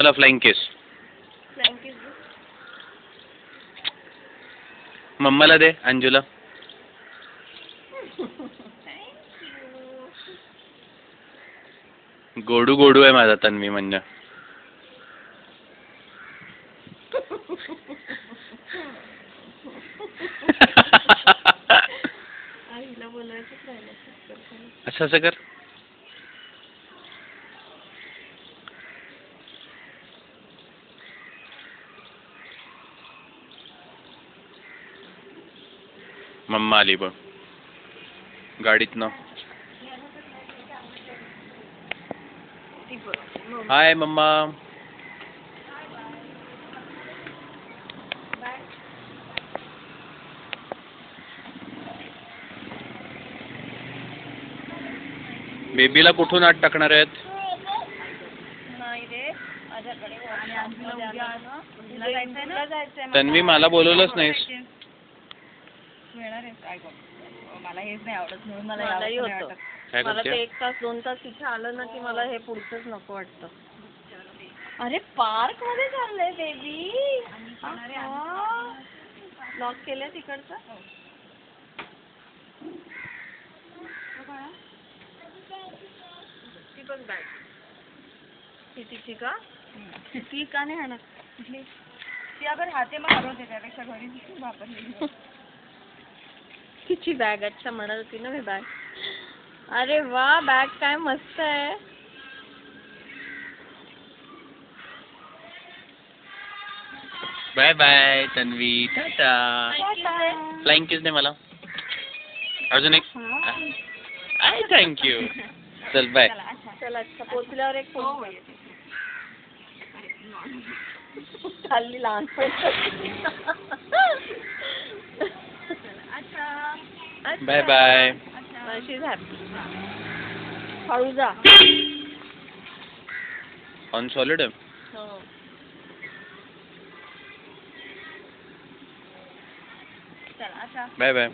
चला flying kiss. मम्माला दे अंजूला. गोडू गोडू आहे माझा तन्वी म्हणजे. असं कर. मम्मा आली बघ गाडीतनं. हाय मम्मा. बेबीला कुठून आत टाकणार आहेत? तन्वी मला बोलवलंच नाहीस. मला हेच नाही आवडत म्हणून मला ते 1 तास 2 तास तिथे आलं ना की मला हे पुढचंच नको वाटतं. अरे पार्क मध्ये चाललंय बेबी. लॉक केलंय तिकडचं. ती पण बॅग तिची का? ती का नाही हाणत? ती अगर हाते मग हरवते त्यापेक्षा घरी वापरली. तिची बॅग. अच्छा म्हणत होती ना मी बॅग. अरे वा बॅग काय मस्त आहे. Bye bye Tanvi. Tata. Flying kiss दे मला. अजून एक. I thank you. चल बाय. चला अच्छा पोचल्यावर एक फोन. खाल्ली लहानपण. Bye bye. She is happy. हळू जा. ऑन सॉलिड. हो. चला अच्छा. Bye bye.